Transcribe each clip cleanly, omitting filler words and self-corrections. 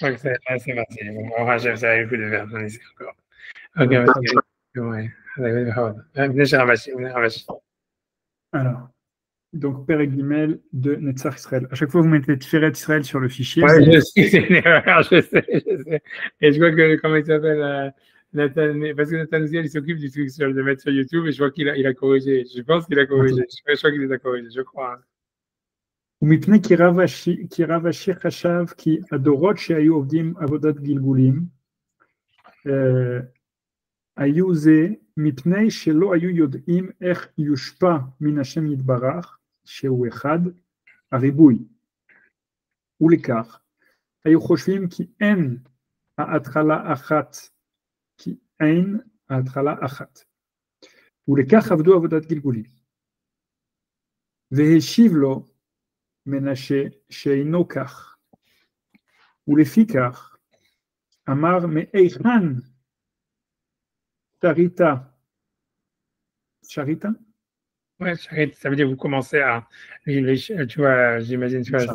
Ok, c'est parti. Bon, Hachem, ça a le coup de verre, j'en ai encore. Ok, ouais. Venez chez Ravashi, venez Ravashi. Alors, donc Père Guimel de Netzach Israël. À chaque fois, vous mettez Tiferet Israël sur le fichier. Ouais, je sais, c'est une erreur, je sais. Et je vois que, comment il s'appelle, Nathan, parce que Nathan Ziel, il s'occupe du truc de mettre sur YouTube et je vois qu'il a corrigé. Je pense qu'il a corrigé. Je crois qu'il les a corrigés, je crois. ומפני כי רב השיר חשב כי הדורות שהיו עובדים עבודת גלגולים היו זה מפני שלא היו יודעים איך יושפע מן השם יתברך שהוא אחד הריבוי ולכך היו חושבים כי אין ההתחלה אחת ולכך עבדו עבודת גלגולים והשיב לו מנשה שאינו כך ולפיכך אמר מאיכן Charita? Ouais, charita, ça veut dire que vous commencez à. Tu vois, j'imagine. Tu vois,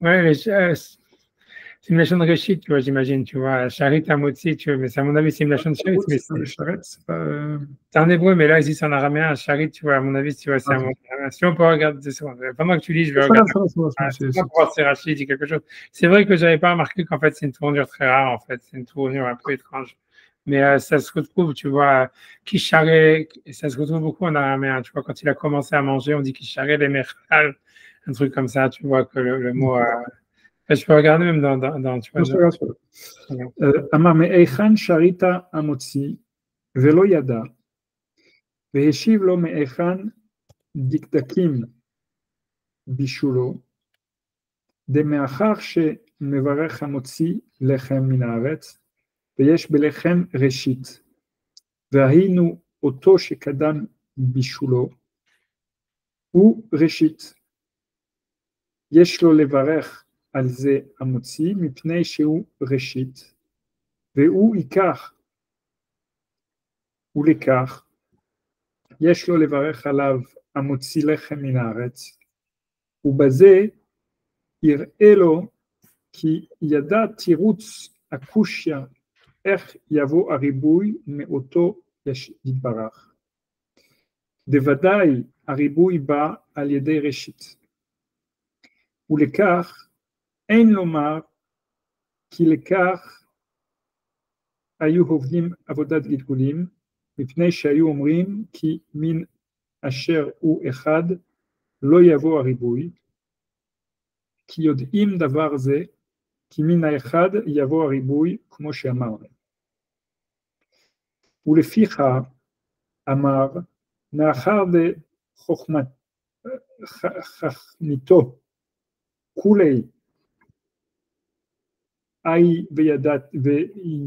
ouais, c'est une lachon de Réchit, tu vois, j'imagine. Tu vois, charita motzi, tu vois, mais à mon avis, c'est une lachon de charit. Mais c'est en hébreu, mais là, ici, c'est en araméen. Charit, tu vois, à mon avis, tu vois, c'est un mot. Si on peut regarder, pendant que tu lis, je vais regarder. Pour voir si Rachid dit quelque chose. C'est vrai que je n'avais pas remarqué qu'en fait, c'est une tournure très rare, en fait. C'est une tournure un peu étrange. Mais ça se retrouve, tu vois, Kisharé, ça se retrouve beaucoup en araméen, tu vois, quand il a commencé à manger, on dit Kisharé les mechal, un truc comme ça, tu vois, que le mot. Je peux regarder même dans tu vois. Amar me'echan sharita amotzi, velo yada, והשיב לו מאיכן דקדקים בישולו, דמאחר שמברך המוציא לחם מן הארץ, ויש בלחם ראשית, והיינו אותו שקדם בישולו, הוא ראשית. יש לו לברך על זה המוציא, מפני שהוא ראשית, והוא ייקח, ולכך, יש לו לברך עליו המוציא לחם מן הארץ, ובזה יראה לו כי ידע תירוץ הקושיה איך יבוא הריבוי מאותו יתברך. דוודאי הריבוי בא על ידי ראשית, ולכך אין לומר כי לכך היו עובדים עבודת גלגולים, מפני שהיו אומרים כי מן אשר הוא אחד לא יבוא הריבוי, כי יודעים דבר זה, כי מן האחד יבוא הריבוי, כמו שאמרנו. ולפיך אמר, מאחר וחכמיתו כולי אי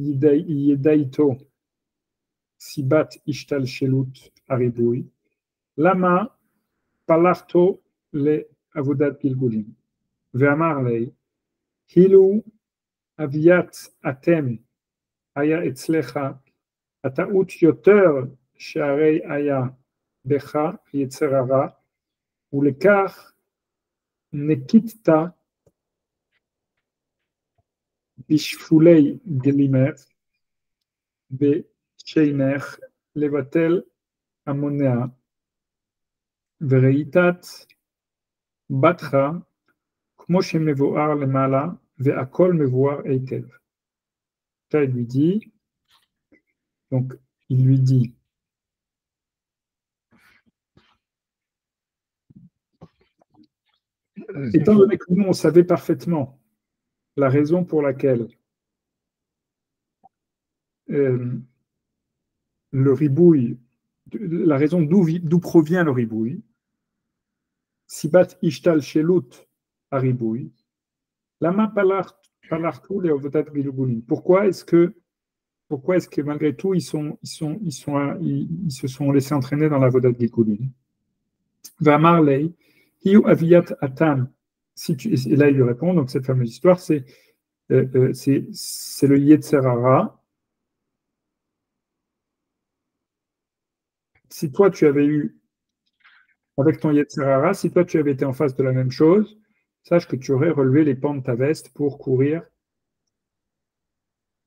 וידעיתו סיבת השתלשלות הריבוי, למה פלחתו לעבודת גלגולים? ואמר לי, אילו אביית אתם היה אצלך, הטעות יותר שהרי היה בך יצר הרע, ולכך נקיטת בשפולי גלימך בשינך לבטל המונע, וראיתת בתך כמו שמבואר למעלה, והכל מבואר היטב. Ça, il lui dit, donc il lui dit, étant donné que nous on savait parfaitement la raison pour laquelle le ribouille, la raison d'où provient le ribouille, Sibat Ishtal Shelut Haribouille, Lama Palartu le Avodat Gilgulin. Pourquoi est-ce que malgré tout ils se sont laissés entraîner dans la Avodat Gilgulin? Vamar Lei, Hiu Aviat Atam. Et là il lui répond, donc cette fameuse histoire, c'est le Yetzer Hara. Si toi tu avais eu, avec ton Yetzer Hara, si toi tu avais été en face de la même chose, sache que tu aurais relevé les pans de ta veste pour courir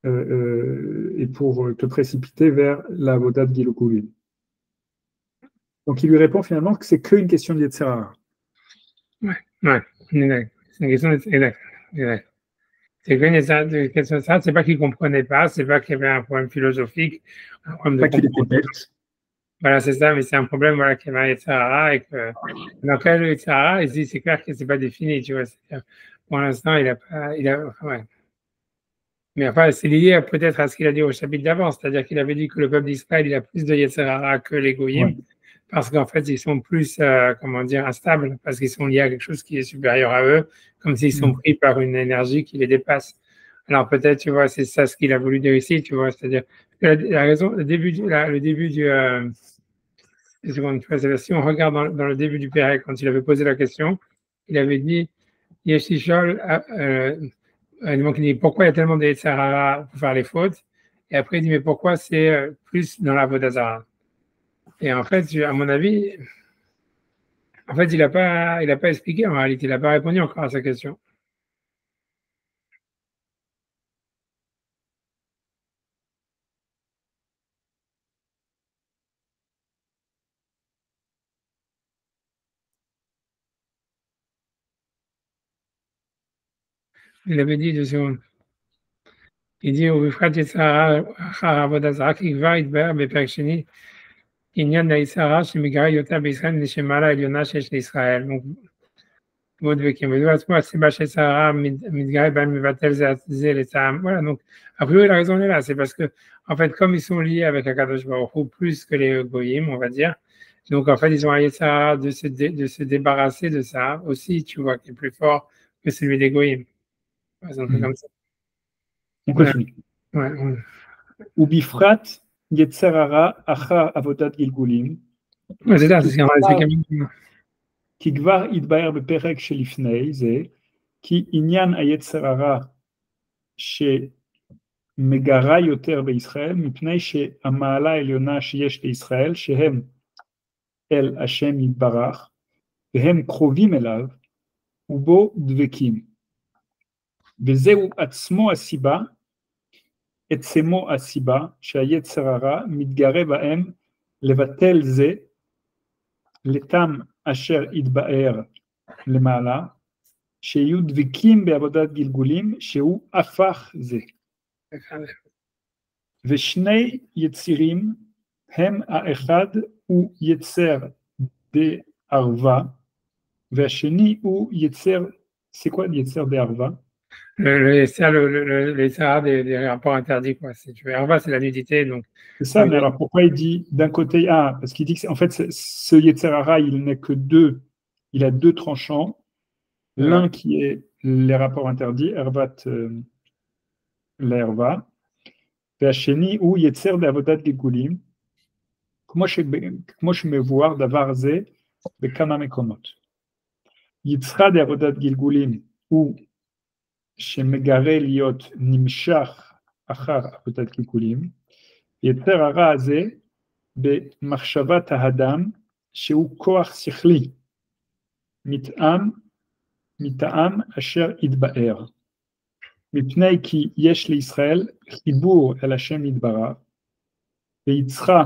et pour te précipiter vers la Avodat Gilugulin. Donc il lui répond finalement que c'est qu'une question de Yetzer Hara. Ouais, exact. C'est une question exact. C'est qu'une question de ça, c'est pas qu'il comprenait pas, c'est pas qu'il y avait un problème philosophique, un problème de pas qu'il était bête. Voilà, c'est ça, mais c'est un problème voilà, qu'il y avait un Yetzer Hara et que dans quel Yetzer Hara, c'est clair que c'est pas défini, tu vois. Pour l'instant, il a pas, ouais. Mais enfin, c'est lié peut-être à ce qu'il a dit au chapitre d'avant, c'est-à-dire qu'il avait dit que le peuple d'Israël, il a plus de Yetzer Hara que les Goyim, ouais. Parce qu'en fait, ils sont plus, comment dire, instables, parce qu'ils sont liés à quelque chose qui est supérieur à eux, comme s'ils sont pris par une énergie qui les dépasse. Alors peut-être, tu vois, c'est ça ce qu'il a voulu dire ici, tu vois, c'est-à-dire la raison, le début du, si on regarde dans le début du Pérec, quand il avait posé la question, il avait dit, Yeshishol, donc il dit pourquoi il y a tellement de Yetzer Hara pour faire les fautes, et après il dit mais pourquoi c'est plus dans la Avodah Zarah. Et en fait, à mon avis, en fait, il n'a pas expliqué en réalité, il n'a pas répondu encore à sa question. Il avait dit 2 secondes. Il dit au Yetzer Hara Avodah Zarah qui va être בפרק שני, עניין היצר הרע שמגרה יותר בישראל נשמע העליונה שיש לישראל. Voilà, donc, a priori, la raison est là, c'est parce que, en fait, comme ils sont liés avec Akadosh Baruch Hu plus que les Goyim, on va dire, donc, en fait, ils ont un Yetzirah de se débarrasser de ça aussi, tu vois, qui est plus fort que celui des Goyim. C'est un truc comme ça. On continue. Ou bifrat Yetzer Hara achar avodat gilgulim. C'est ça, c'est ce qu'on dit. כי כבר התבהר בפרק שלפני זה, כי עניין היצר הרע שמגרה יותר בישראל, מפני שהמעלה העליונה שיש לישראל, שהם אל השם יתברך, והם קרובים אליו, ובו דבקים. וזהו עצמו הסיבה, שהיצר הרע מתגרה בהם לבטל זה, לתם אשר יתבהר למעלה, שיהיו דבקים בעבודת גלגולים, שהוא הפך זה. ושני יצירים הם האחד הוא יצר בערווה, והשני הוא יצר, c'est quoi יצר בערווה? Les des rapports interdits, quoi. Tu veux, Arva, c'est la nudité, donc. C'est ça, mais alors pourquoi il dit d'un côté, parce qu'il dit que en fait, ce Yetzer Hara, il n'est que deux, il a deux tranchants. L'un qui est les rapports interdits, Ervat l'Erva, והשני הוא יצר בעבודת גלגולים, כמו שמבואר דבר זה בכמה מקומות. יצרה בעבודת גלגולים הוא שמגרה להיות נמשך אחר עבודת גלגולים, יצר הרע הזה במחשבת האדם שהוא כוח שכלי, מטעם אשר יתבאר. מפני כי יש לישראל חיבור אל השם יתברך, ויצרה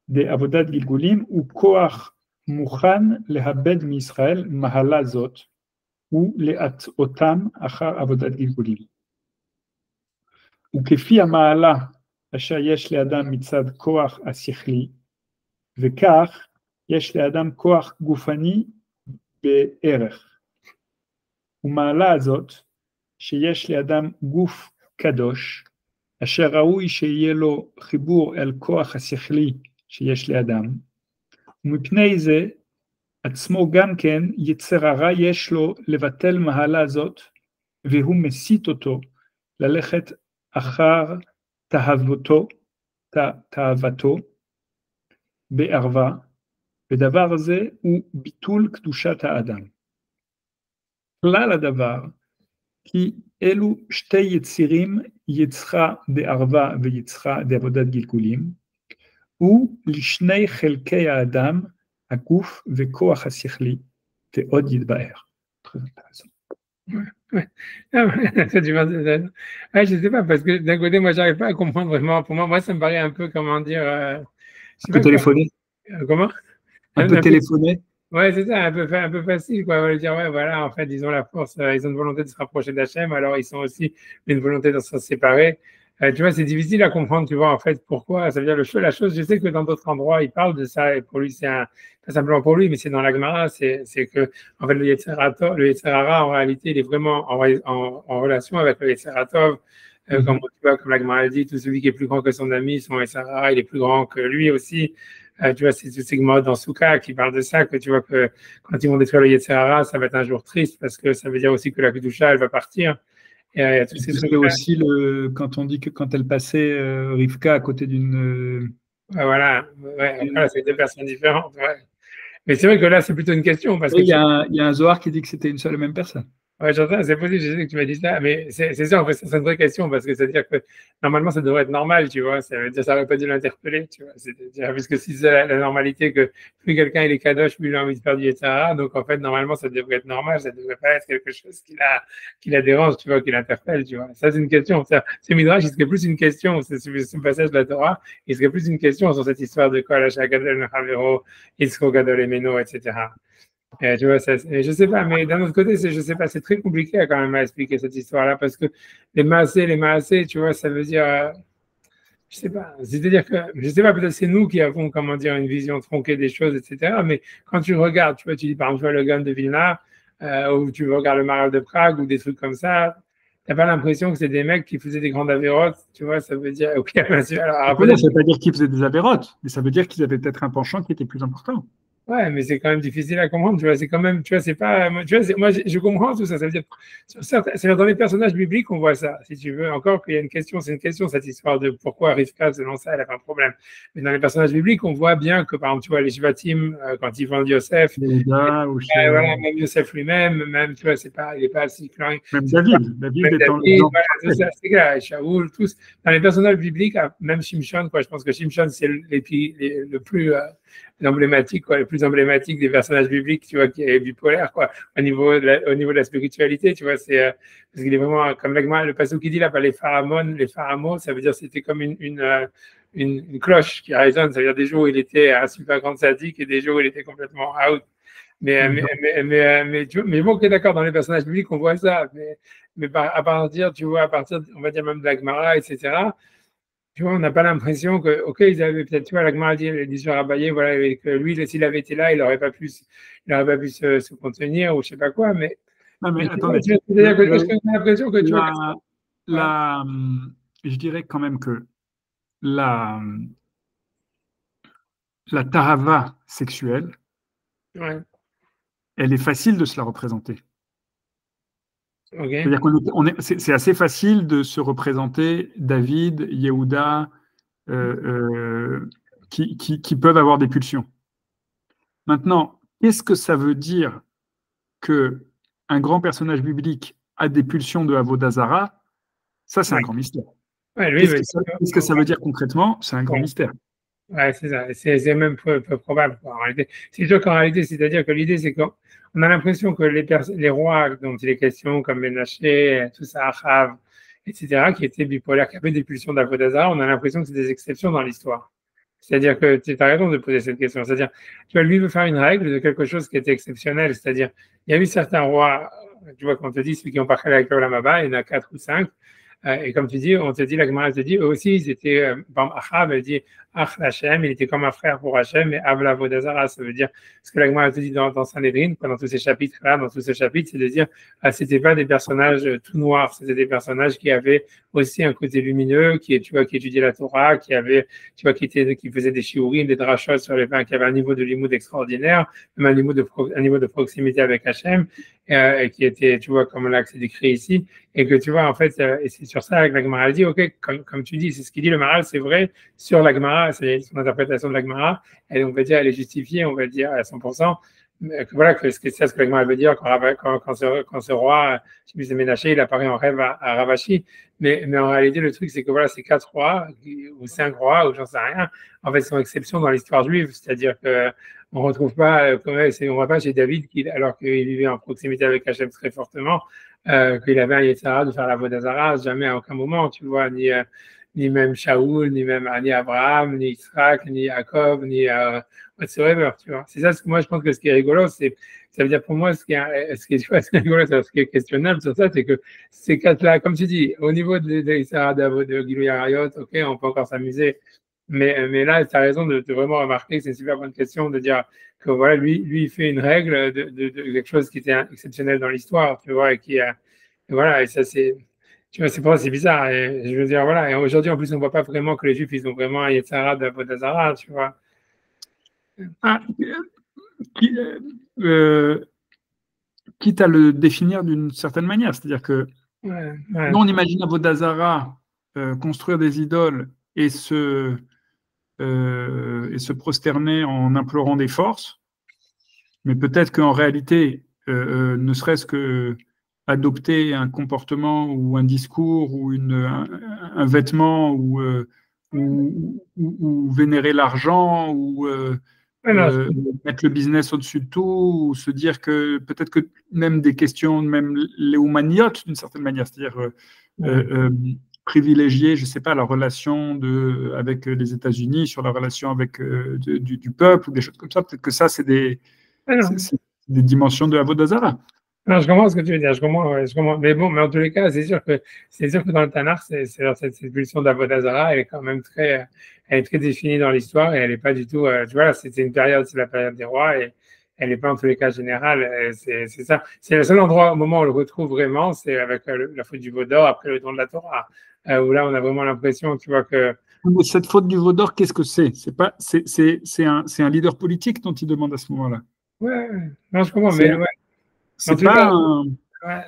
בעבודת גלגולים הוא כוח מוכן להבד מישראל מהלה זאת, ולהטעותם אחר עבודת גלגולים. וכפי המעלה אשר יש לאדם מצד כוח השכלי, וכך יש לאדם כוח גופני בערך. ומעלה הזאת, שיש לאדם גוף קדוש, אשר ראוי שיהיה לו חיבור אל כוח השכלי שיש לאדם, ומפני זה עצמו גם כן יצר הרע יש לו לבטל מעלה זאת, והוא מסית אותו ללכת אחר תאוותו בערווה, ודבר זה הוא ביטול קדושת האדם. כלל הדבר, כי אלו שתי יצירים יצרה בערווה ויצרה בעבודת גלגולים, ולשני חלקי האדם, הגוף וכוח השכלי, ועוד יתבהר. Ouais. Ah ouais, ouais, je sais pas, parce que d'un côté, moi, j'arrive pas à comprendre vraiment. Pour moi, ça me paraît un peu, comment dire, je Un sais peu pas quoi. téléphoné. Comment? Un peu Un peu, téléphoné. ouais, c'est ça, un peu facile, quoi. On va dire, ouais, voilà, en fait, ils ont la force, ils ont une volonté de se rapprocher d'Hachem, alors ils sont aussi une volonté de se séparer. Tu vois, c'est difficile à comprendre, tu vois, en fait, pourquoi. Ça veut dire la chose, je sais que dans d'autres endroits, il parle de ça, et pour lui, pas simplement pour lui, mais c'est dans la Gemara, c'est que, en fait, le Yetzer Hara, en réalité, il est vraiment en relation avec le Yetzer Tov. Comme tu vois, comme la Gemara dit, tout celui qui est plus grand que son ami, son Yetzer Hara, il est plus grand que lui aussi. Tu vois, c'est ce segment dans Souka qui parle de ça, que tu vois que quand ils vont détruire le Yetzer Hara, ça va être un jour triste parce que ça veut dire aussi que la Kedusha, elle va partir. Et il y a tous ces C'est trucs-là. aussi quand on dit que quand elle passait Rivka à côté Ouais, voilà, ouais, voilà, c'est deux personnes différentes. Ouais. Mais c'est vrai que là, c'est plutôt une question parce que oui, il y a un Zohar qui dit que c'était une seule et même personne. ouais, j'entends, c'est possible, je sais que tu m'as dit ça, mais c'est ça, en fait, c'est une vraie question, parce que c'est-à-dire que normalement, ça devrait être normal, tu vois, ça veut dire, ça n'aurait pas dû l'interpeller, tu vois, c'est-à-dire, puisque si c'est la normalité que plus quelqu'un il est kadosh, plus il a envie de faire du etc. Donc, en fait, normalement, ça devrait être normal, ça devrait pas être quelque chose qui la dérange, tu vois, qui l'interpelle, tu vois. Ça, c'est une question, c'est Midrash, il serait plus une question, c'est ce passage de la Torah, il serait plus une question sur cette histoire de quoi, la Shakadel, Mechavero, Yitzro Gadol Emeno, etc. Tu vois, je sais pas, mais d'un autre côté, je sais pas, c'est très compliqué quand même à expliquer cette histoire-là parce que les maasés, tu vois, ça veut dire, je sais pas, c'est-à-dire que, je sais pas, peut-être c'est nous qui avons, comment dire, une vision tronquée des choses, etc. Mais quand tu regardes, tu vois, tu dis par exemple le Gaon de Vilna, ou tu regardes le Maral de Prague ou des trucs comme ça, t'as pas l'impression que c'est des mecs qui faisaient des grandes avérotes, tu vois, ça veut dire, ok, bien sûr, alors Ça ne peut-être. veut pas dire qu'ils faisaient des avérotes, mais ça veut dire qu'ils avaient peut-être un penchant qui était plus important. Ouais, mais c'est quand même difficile à comprendre, tu vois, c'est quand même, tu vois, c'est pas, tu vois, moi, je comprends tout ça, ça veut dire, c'est dans les personnages bibliques qu'on voit ça, si tu veux, encore qu'il y a une question, c'est une question, cette histoire de pourquoi Rivka, selon ça, elle a pas de problème. Mais dans les personnages bibliques, on voit bien que, par exemple, tu vois, les Shvatim, quand ils vendent Yosef, Yehuda ou chez... voilà, même Yosef lui-même, même, tu vois, il est pas si clair. Même David. Même David étant David, l'exemple voilà, tout parfait. ça, c'est clair, et Shaoul, tous. Dans les personnages bibliques, même Shimshon, quoi, je pense que Shimshon, c'est le plus emblématique, quoi, le plus emblématique des personnages bibliques, tu vois, qui est bipolaire, quoi, au niveau de la spiritualité, tu vois, parce qu'il est vraiment, comme le passage qui dit là, pas les pharaons, ça veut dire c'était comme une cloche qui résonne, ça veut dire des jours où il était un super grand sadique et des jours où il était complètement out. Mais bon, ok, d'accord, dans les personnages publics, on voit ça. Mais à partir, tu vois, à partir, on va dire même de l'Agmara, etc., tu vois, on n'a pas l'impression que, ok, ils avaient peut-être, tu vois, l'Agmara dit sur Abaye, voilà, et que lui, s'il avait été là, il n'aurait pas pu se contenir ou je sais pas quoi, Non, mais tu vois, attendez. est-ce que tu as l'impression que, tu vois, La, ouais, la, je dirais quand même que la, la tarava sexuelle, ouais, elle est facile de se la représenter. ok, C'est-à-dire c'est assez facile de se représenter David, Yehuda, qui peuvent avoir des pulsions. Maintenant, qu'est-ce que ça veut dire que un grand personnage biblique a des pulsions de Avodazara? Ça, c'est un ouais, grand mystère. ouais, lui, Qu'est-ce que ça veut dire concrètement? C'est un grand ouais. mystère. Ouais, c'est ça. C'est même peu probable, quoi, en réalité. C'est sûr qu'en réalité, c'est-à-dire que l'idée, c'est qu'on a l'impression que les rois dont il est question, comme Ménaché, tout ça, Achav, etc., qui étaient bipolaires, qui avaient des pulsions d'Avodazar, on a l'impression que c'est des exceptions dans l'histoire. C'est-à-dire que tu as raison de poser cette question. C'est-à-dire, tu vois, lui veut faire une règle de quelque chose qui était exceptionnel. C'est-à-dire, il y a eu certains rois, tu vois, quand on te dit ceux qui ont parlé avec l'Olamaba, il y en a 4 ou 5. Et comme tu dis, on te dit, la Gemara te dit, eux aussi, ils étaient, par exemple, Achab, elle dit, Ach Hachem, il était comme un frère pour Hachem, et Avla Vodazara, ça veut dire, ce que la Gemara te dit dans Sanhedrin, dans tous ces chapitres-là, dans tous ces chapitres, c'est de dire, c'était pas des personnages tout noirs, c'était des personnages qui avaient aussi un côté lumineux, tu vois, qui étudiaient la Torah, tu vois, qui faisaient des shiurim, des drachot sur les vins, qui avaient un niveau de limoud extraordinaire, même un niveau de proximité avec Hachem, et qui était, tu vois, comme là que c'est décrit ici, et que tu vois, en fait, et c'est sur ça que la Gemara dit, ok, comme tu dis, c'est ce qu'il dit le Maral, c'est vrai, sur la Gemara, c'est son interprétation de la Gemara, on va dire, elle est justifiée, on va dire, à 100%, mais voilà, c'est ce que la Gemara veut dire quand ce roi, je sais plus, c'est Ménaché, il apparaît en rêve à Ravashi, mais en réalité, le truc, c'est que voilà, ces 4 rois, ou 5 rois, ou j'en sais rien, en fait, sont exceptions dans l'histoire juive, c'est-à-dire que on retrouve pas, on voit pas chez David, alors qu'il vivait en proximité avec Hachem très fortement, qu'il avait un Yetzara de faire la Vodazara, jamais à aucun moment, tu vois, ni même Shaoul, ni Abraham, ni Israël, ni Jacob, ni whatsoever, tu vois. C'est ça, moi, je pense que ce qui est rigolo, ça veut dire pour moi, ce qui est rigolo, ce qui est questionnable sur ça, c'est que ces quatre-là, comme tu dis, au niveau de Yetzara, de Gilou Yarayot, ok, on peut encore s'amuser, mais là, tu as raison de vraiment remarquer que c'est une super bonne question de dire que voilà, lui, il fait une règle de quelque chose qui était exceptionnel dans l'histoire, tu vois, et voilà, et ça, tu vois, c'est pour ça c'est bizarre. Et je veux dire, voilà, et aujourd'hui, en plus, on ne voit pas vraiment que les Juifs, ils ont vraiment un Yetzara d'Avodazara, tu vois. Ah, quitte à le définir d'une certaine manière, c'est-à-dire que Ouais. nous, on imagine Avodazara construire des idoles et se prosterner en implorant des forces, mais peut-être qu'en réalité, ne serait-ce que adopter un comportement ou un discours ou un vêtement ou vénérer l'argent ou mettre le business au-dessus de tout ou se dire que peut-être que même des questions, même les humaniotes d'une certaine manière, c'est-à-dire privilégier, je ne sais pas, la relation avec les États-Unis sur la relation avec du peuple ou des choses comme ça, peut-être que ça, c'est des dimensions de Avodazara. Non, je comprends ce que tu veux dire, je comprends, ouais, je comprends. Mais bon, mais en tous les cas, c'est sûr que dans le Tanakh, cette pulsion d'Avodazara, elle est très définie dans l'histoire et elle n'est pas du tout, tu vois, c'est la période des rois et elle n'est pas en tous les cas générale. C'est ça. C'est le seul endroit au moment où on le retrouve vraiment, c'est avec la faute du veau d'or après le don de la Torah, où là, on a vraiment l'impression, tu vois, que. Mais cette faute du veau d'or, qu'est-ce que c'est? C'est un leader politique dont il demande à ce moment-là. Ouais, non, je comprends, mais ouais. En C'est tout pas cas, un. ouais.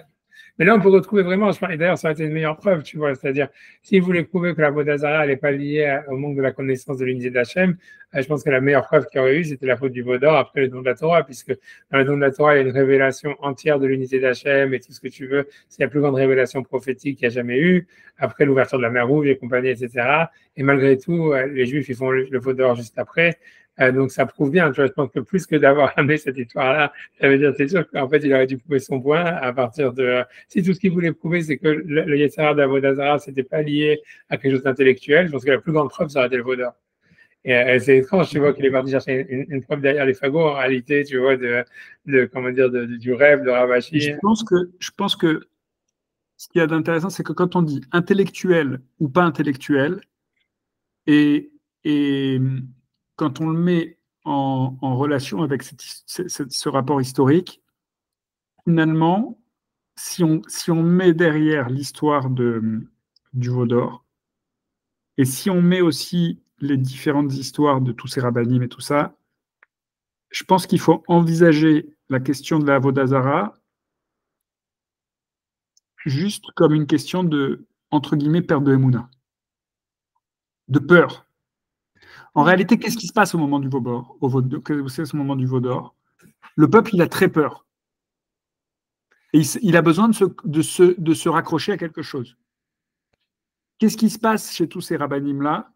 Mais là, on peut retrouver vraiment, et d'ailleurs, ça aurait été une meilleure preuve, tu vois, c'est-à-dire, s'il voulait prouver que la Vodazara n'est pas liée au manque de la connaissance de l'unité d'Hachem, je pense que la meilleure preuve qu'il y aurait eu, c'était la faute du Vaudor après le don de la Torah, puisque dans le don de la Torah, il y a une révélation entière de l'unité d'Hachem et tout ce que tu veux. C'est la plus grande révélation prophétique qu'il y a jamais eu, après l'ouverture de la mer Rouge et compagnie, etc. Et malgré tout, les Juifs, ils font le Vaudor juste après. Donc ça prouve bien, tu vois, je pense que plus que d'avoir amené cette histoire-là, ça veut dire, c'est sûr qu'en fait, il aurait dû prouver son point à partir de. Si tout ce qu'il voulait prouver, c'est que le Yetzara d'Avodazara, c'était pas lié à quelque chose d'intellectuel, je pense que la plus grande preuve, ça aurait été le Vaudor. Et c'est étrange, tu vois, qu'il est parti chercher une preuve derrière les fagots, en réalité, tu vois, comment dire, du rêve de Ravachi. Je pense que ce qu'il y a d'intéressant, c'est que quand on dit intellectuel ou pas intellectuel, et quand on le met en relation avec ce rapport historique, finalement, si on met derrière l'histoire du veau d'or, et si on met aussi les différentes histoires de tous ces rabbinim et tout ça, je pense qu'il faut envisager la question de la Avodazara juste comme une question de, entre guillemets, perte de Emouna, de peur. En réalité, qu'est-ce qui se passe au moment du veau d'or? Ce moment du veau d'or? Le peuple, il a très peur. Et il a besoin de se raccrocher à quelque chose. Qu'est-ce qui se passe chez tous ces rabbinim-là?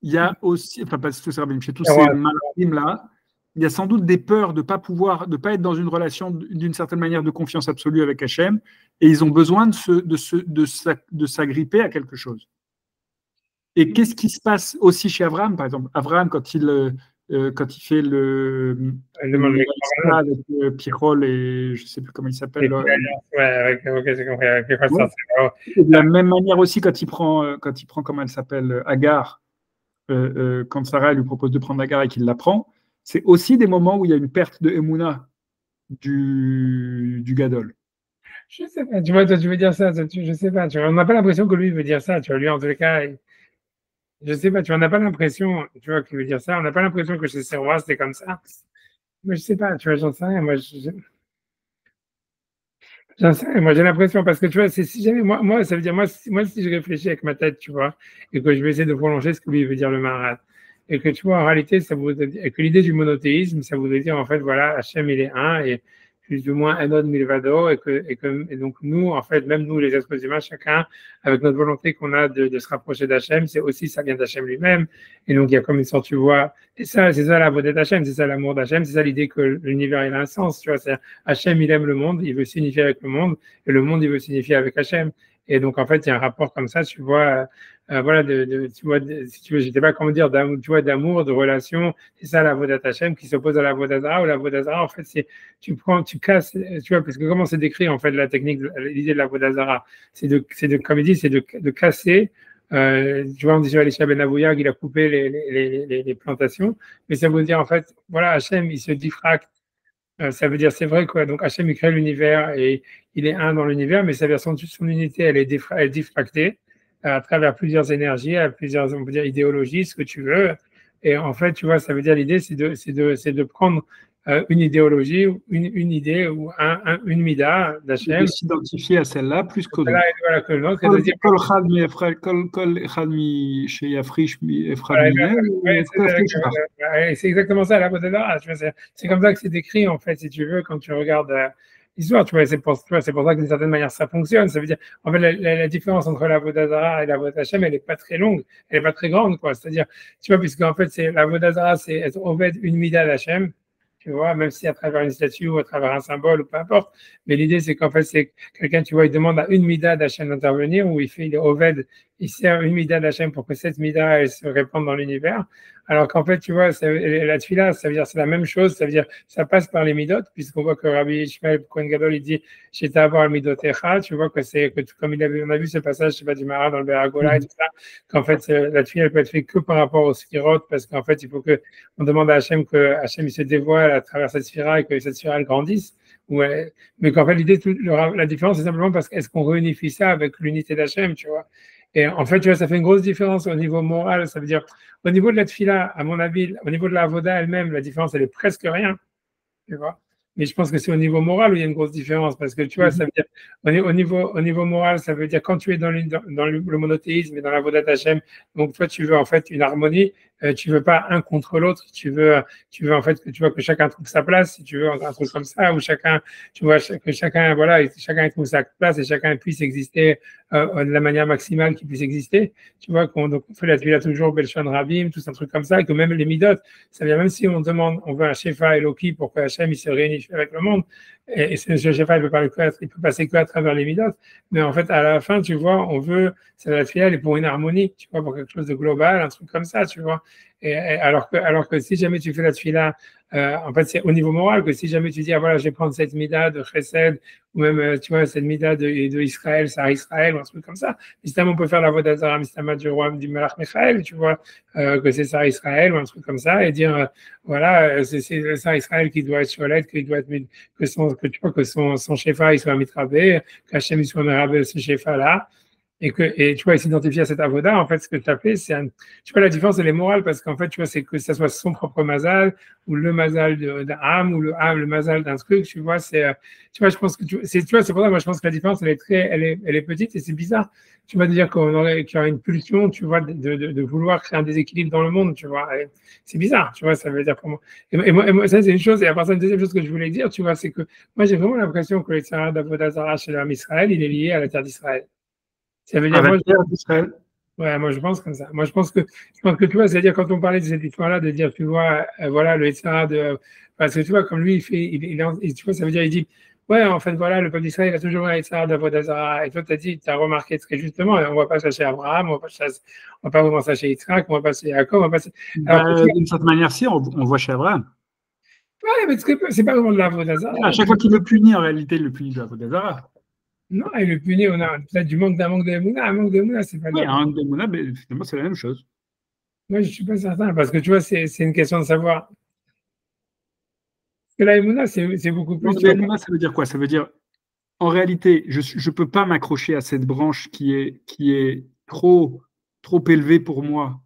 Il y a aussi, enfin pas tous ces rabbinim, chez tous ces maladimes-là, il y a sans doute des peurs de ne pas être dans une relation d'une certaine manière de confiance absolue avec Hachem, et ils ont besoin de s'agripper à quelque chose. Et qu'est-ce qui se passe aussi chez Abraham, par exemple? Abraham, quand il fait avec Pirol et je ne sais plus comment il s'appelle. De la même manière aussi, quand il prend comment elle s'appelle, Agar, quand Sarah lui propose de prendre Agar et qu'il la prend, c'est aussi des moments où il y a une perte de Emouna du Gadol. Je sais pas, tu vois, toi, tu veux dire ça, je sais pas, tu vois, on n'a pas l'impression que lui veut dire ça, tu vois, lui, en tous les cas, je sais pas, tu vois, on n'a pas l'impression, tu vois, qu'il veut dire ça, on n'a pas l'impression que chez ces rois, c'était comme ça. Mais je sais pas, tu vois, j'en sais rien, j'en sais rien, moi, j'ai l'impression, parce que tu vois, si jamais, moi, ça veut dire, moi, si je réfléchis avec ma tête, tu vois, et que je vais essayer de prolonger ce que lui veut dire le Maharat, et que tu vois, en réalité, ça voudrait dire, et que l'idée du monothéisme, ça voudrait dire, en fait, voilà, Hachem, il est un, et plus ou moins un autre milvado, et donc nous, en fait, même nous, les êtres humains, chacun, avec notre volonté qu'on a de se rapprocher d'Hachem, c'est aussi, ça vient d'Hachem lui-même. Et donc, il y a comme une sorte, tu vois, c'est ça la beauté d'Hachem, c'est ça l'amour d'Hachem, c'est ça l'idée que l'univers, il a un sens, tu vois. C'est Hachem, il aime le monde, il veut s'unifier avec le monde, et le monde, il veut s'unifier avec Hachem. Et donc, en fait, il y a un rapport comme ça, tu vois, voilà, tu vois, si tu veux, je sais pas comment dire, tu vois, d'amour, de relation, c'est ça la Avodat Hashem qui s'oppose à la Avodat Zarah, ou la Avodat Zarah, en fait, c'est, tu casses, tu vois, parce que comment c'est décrit, en fait, la technique, l'idée de la Avodat Zarah, comme il dit, c'est de casser, tu vois, on dit sur Elisha Ben Abouyag, il a coupé les plantations, mais ça veut dire, en fait, voilà, Hashem, il se diffracte. Ça veut dire, c'est vrai, quoi. Donc, Hachem, il crée l'univers et il est un dans l'univers, mais sa version de son unité, elle est diffractée à travers plusieurs énergies, à plusieurs, on peut dire, idéologies, ce que tu veux. Et en fait, tu vois, ça veut dire, l'idée, c'est de prendre une idéologie, une idée ou une mida d'Hachem. De s'identifier à celle-là plus qu'aux autres. Voilà, que l'autre. C'est exactement ça, la beauté d'art. C'est comme ça que c'est décrit, en fait, si tu veux, quand tu regardes l'histoire. Tu vois, c'est pour ça que d'une certaine manière, ça fonctionne. Ça veut dire, en fait, la différence entre la Vodazara et la Vodachem, elle n'est pas très longue, elle n'est pas très grande, quoi. C'est-à-dire, tu vois, puisqu'en fait, la Vodazara, c'est être Oved une mida d'Hachem. Tu vois, même si à travers une statue ou à travers un symbole ou peu importe. Mais l'idée, c'est qu'en fait, c'est quelqu'un, tu vois, il demande à une mida d'Hachem d'intervenir, ou il est Oved, il sert une mida d'Hachem pour que cette mida, elle se répande dans l'univers. Alors qu'en fait, tu vois, la tefila, ça veut dire c'est la même chose, ça veut dire ça passe par les midot, puisqu'on voit que Rabbi Ishmael Kohen Gadol, il dit j'étais à voir le midot echa, tu vois que c'est que comme on a vu ce passage, je sais pas, du Mara dans le Beragola et tout ça, qu'en fait la tefila elle peut être faite que par rapport au sphirot, parce qu'en fait il faut que on demande à Hachem que Hachem il se dévoile à travers cette sphira et que cette sphira elle grandisse. Ouais. Mais qu'en fait l'idée, la différence c'est simplement parce qu'est-ce qu'on réunifie ça avec l'unité d'Hachem, tu vois. Et en fait, tu vois, ça fait une grosse différence au niveau moral. Ça veut dire, au niveau de la tefila, à mon avis, au niveau de la avoda elle-même, la différence, elle est presque rien. Tu vois. Mais je pense que c'est au niveau moral où il y a une grosse différence. Parce que tu vois, ça veut dire, au niveau moral, ça veut dire quand tu es dans le monothéisme et dans la Vodat Hashem, donc toi, tu veux en fait une harmonie, tu veux pas un contre l'autre, tu veux en fait que tu vois que chacun trouve sa place, si tu veux, un truc comme ça, où chacun, tu vois, que chacun, voilà, chacun trouve sa place et chacun puisse exister de la manière maximale qu'il puisse exister. Tu vois, donc on fait la tefila toujours, Belshon Rabim, tout un truc comme ça, et que même les midot, ça veut dire même si on demande, on veut un Shefa Eloki pour que Hachem il se réunifie avec le monde, et ce Shefa il peut passer que à travers les midot, mais en fait à la fin, tu vois, on veut, c'est la tefila, elle est pour une harmonie, tu vois, pour quelque chose de global, un truc comme ça, tu vois. Alors que si jamais tu fais la tefila, en fait, c'est au niveau moral que si jamais tu dis, ah voilà, je vais prendre cette mida de Chesed, ou même, tu vois, cette mida de Israël, Sarah Israël, ou un truc comme ça. Évidemment, on peut faire la voix d'Azara, Mistama du roi du Melach Michael, tu vois, que c'est Sarah Israël, ou un truc comme ça, et dire, voilà, c'est Sarah Israël qui doit être Cholet, qui doit être, que tu vois, que son Shefa, il soit mitrabé, qu'Hachem, il soit mirabé ce Shefa-là. Et tu vois, il s'identifie à cet avoda, en fait, ce que tu as fait, tu vois, la différence, elle est morale, parce qu'en fait, tu vois, c'est que ça soit son propre mazal, ou le mazal d'un âme, ou le mazal d'un truc, tu vois, tu vois, je pense que, tu vois, c'est pour ça, moi, je pense que la différence, elle est petite, et c'est bizarre. Tu vas dire qu'il y aurait une pulsion, tu vois, de vouloir créer un déséquilibre dans le monde, tu vois. C'est bizarre, tu vois, ça veut dire pour moi. Et moi, ça, c'est une chose, et à part ça, une deuxième chose que je voulais dire, tu vois, c'est que moi, j'ai vraiment l'impression que le tzara d'avoda zara chez l'âme Israël, il est lié à la terre d'Israël. Ça veut dire, moi, je pense comme ça. Moi, je pense que tu vois, c'est-à-dire, quand on parlait de cette histoire-là, de dire, tu vois, voilà, le Etzara parce que tu vois, comme lui, tu vois, ça veut dire, il dit, ouais, en fait, voilà, le peuple d'Israël a toujours un Etzara d'Avodazara. Et toi, tu as remarqué très justement, on ne va pas chercher Abraham, on ne va pas vraiment chercher Yitzhak, on ne va pas chercher Jacob, on va pas. D'une certaine manière, si, on voit chez Abraham. Ouais, mais c'est pas vraiment de l'Avodazara. À chaque fois qu'il le punit, en réalité, il le punit de l'Avodazara. Non, il le punit, on a peut-être d'un manque de Mouna. Un manque de Mouna, c'est pas oui, un manque de Mouna, mais finalement, c'est la même chose. Moi, je ne suis pas certain, parce que tu vois, c'est une question de savoir. Parce que la Mouna, c'est beaucoup plus. La Mouna, ça veut dire quoi? Ça veut dire, en réalité, je ne peux pas m'accrocher à cette branche qui est trop élevée pour moi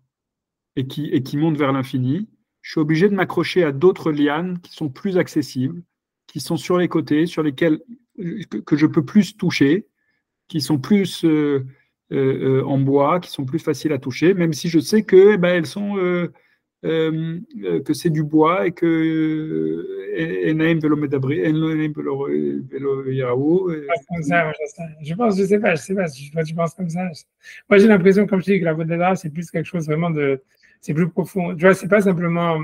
et qui monte vers l'infini. Je suis obligé de m'accrocher à d'autres lianes qui sont plus accessibles, qui sont sur les côtés, sur lesquelles que je peux plus toucher, qui sont plus en bois, qui sont plus faciles à toucher, même si je sais que elles sont que c'est du bois et que Enaim velo medabri, Enaim velo yaraou. Comme ça, moi, je pense, je sais pas, tu penses comme ça. Moi, j'ai l'impression, comme je dis, que la Vodazara, c'est plus quelque chose vraiment de, c'est plus profond. Tu vois, c'est pas simplement,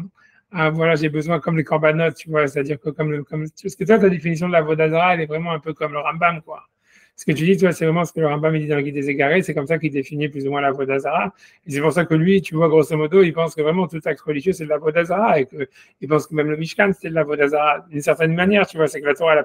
ah, voilà, j'ai besoin comme les corbanotes, tu vois, c'est-à-dire que parce que toi, ta définition de la Vodazara, elle est vraiment un peu comme le Rambam, quoi. Ce que tu dis, toi, c'est vraiment ce que le Rambam dit dans le Guide des Égarés, c'est comme ça qu'il définit plus ou moins la Vodazara. Et c'est pour ça que lui, tu vois, grosso modo, il pense que vraiment tout acte religieux, c'est de la Vodazara, et que, il pense que même le Mishkan, c'était de la Vodazara, d'une certaine manière, tu vois, c'est que la Torah, elle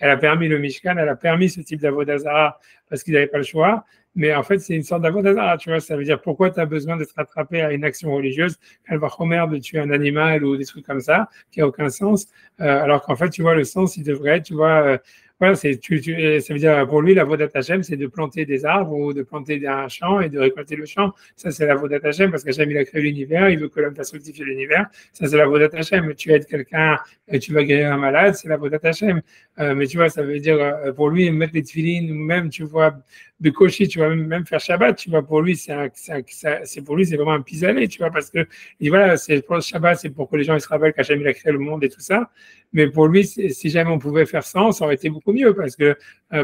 a permis le Mishkan, elle a permis ce type d'Avodazara parce qu'ils n'avaient pas le choix. Mais en fait, c'est une sorte d'Avodazara, tu vois. Ça veut dire pourquoi tu as besoin de te rattraper à une action religieuse, elle va remettre de tuer un animal ou des trucs comme ça, qui n'a aucun sens. Alors qu'en fait, tu vois, le sens, il devrait être, tu vois, voilà, ça veut dire pour lui, la Vodat Hashem, c'est de planter des arbres ou de planter un champ et de récolter le champ. Ça, c'est la Vodat Hashem parce qu'Hachem, il a créé l'univers, il veut que l'homme fasse fructifier l'univers. Ça, c'est la Vodat Hashem. Tu aides quelqu'un et tu vas guérir un malade, c'est la Vodat Hashem. Mais tu vois, ça veut dire pour lui, mettre les tefilines ou même, tu vois, de cocher, tu vois, même faire Shabbat, tu vois, pour lui, pour lui, c'est vraiment un pis-aller, tu vois, parce que, et voilà, c'est pour le Shabbat, c'est pour que les gens ils se rappellent qu'Hachem, il a créé le monde et tout ça. Mais pour lui, si jamais on pouvait faire ça aurait été beaucoup mieux parce que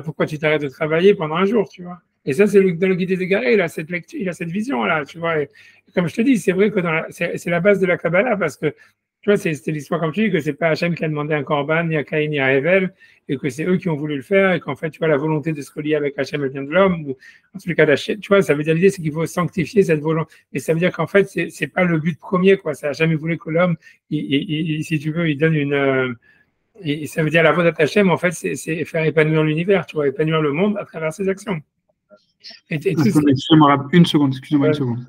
pourquoi tu t'arrêtes de travailler pendant un jour, tu vois? Et ça, c'est dans le guide des égarés, il a cette lecture, il a cette vision-là, tu vois. Et comme je te dis, c'est vrai que c'est la base de la Kabbalah parce que, tu vois, c'est l'histoire, comme tu dis, que c'est pas Hachem qui a demandé un Corban, ni à Caïn, ni à Hevel, et que c'est eux qui ont voulu le faire, et qu'en fait, tu vois, la volonté de se relier avec Hachem, elle vient de l'homme, ou en tout cas d'Hachem, tu vois, ça veut dire l'idée, c'est qu'il faut sanctifier cette volonté. Et ça veut dire qu'en fait, c'est pas le but premier, quoi. Ça a jamais voulu que l'homme, si tu veux, il donne une, et ça veut dire la voie d'Hachem, en fait, c'est faire épanouir l'univers, tu vois, épanouir le monde à travers ses actions. Et tout Attendez, excusez-moi, une seconde, excusez-moi une ouais. seconde.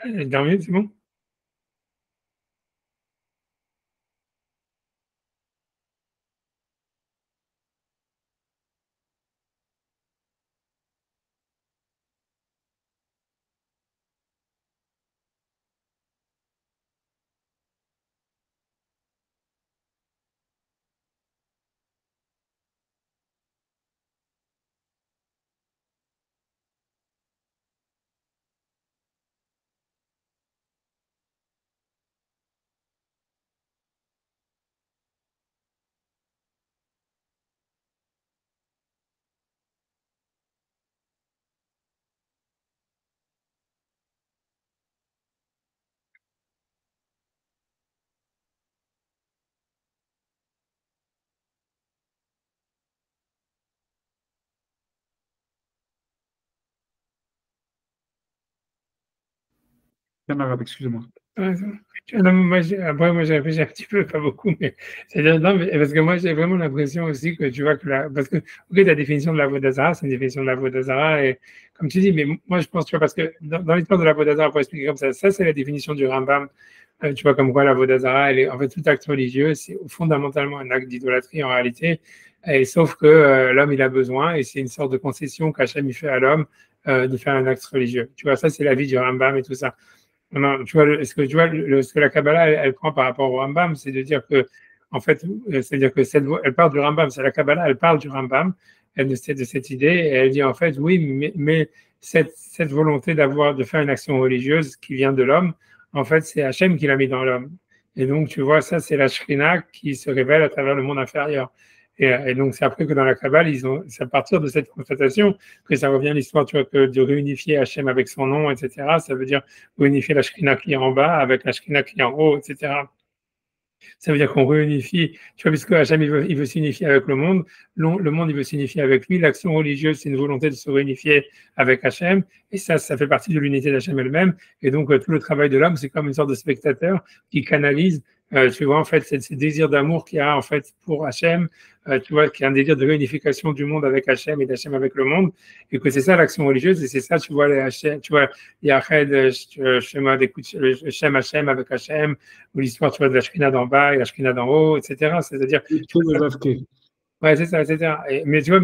Dernier, c'est bon? En arabe, excusez-moi. Ouais, c'est bon. Non, après, moi, j'ai réfléchi un petit peu, pas beaucoup, mais c'est-à-dire, non, mais, parce que moi, j'ai vraiment l'impression aussi que tu vois que parce que, ok, ta définition de la Vodazara, c'est une définition de la Vodazara, et comme tu dis, mais moi, je pense, tu vois, parce que dans l'histoire de la Vodazara, pour expliquer comme ça, c'est la définition du Rambam, tu vois, comme quoi la Vodazara, elle est, en fait, tout acte religieux, c'est fondamentalement un acte d'idolâtrie en réalité, et sauf que l'homme, il a besoin, et c'est une sorte de concession qu'Hachem, il fait à l'homme, de faire un acte religieux. Tu vois, ça, c'est la vie du Rambam et tout ça. Non, tu vois, ce que, tu vois, ce que la Kabbalah, elle prend par rapport au Rambam, c'est de dire que, en fait, c'est-à-dire que elle part du Rambam, c'est la Kabbalah, elle parle du Rambam, elle de cette idée, et elle dit en fait, oui, mais cette volonté de faire une action religieuse qui vient de l'homme, en fait, c'est Hachem qui l'a mis dans l'homme. Et donc, tu vois, ça, c'est la Shrina qui se révèle à travers le monde inférieur. Et donc, c'est après que dans la Kabbale, c'est à partir de cette constatation que ça revient à l'histoire, tu vois, que de réunifier Hachem avec son nom, etc. Ça veut dire réunifier la Shrina qui est en bas avec la Shrina qui est en haut, etc. Ça veut dire qu'on réunifie, tu vois, puisque Hachem, il veut s'unifier avec le monde il veut s'unifier avec lui. L'action religieuse, c'est une volonté de se réunifier avec Hachem, et ça fait partie de l'unité d'Hachem elle-même. Et donc, tout le travail de l'homme, c'est comme une sorte de spectateur qui canalise, tu vois, en fait, ce désir d'amour qu'il y a, en fait, pour Hachem, tu vois, qui a un désir de réunification du monde avec Hachem et d'Hachem avec le monde, et que c'est ça l'action religieuse, et c'est ça, tu vois, tu vois, Yached, Shema, Shem Hachem avec Hachem, ou l'histoire, tu vois, de la Shrina d'en bas et la Shrina d'en haut, etc. C'est-à-dire, ouais, c'est ça, etc. Mais tu vois,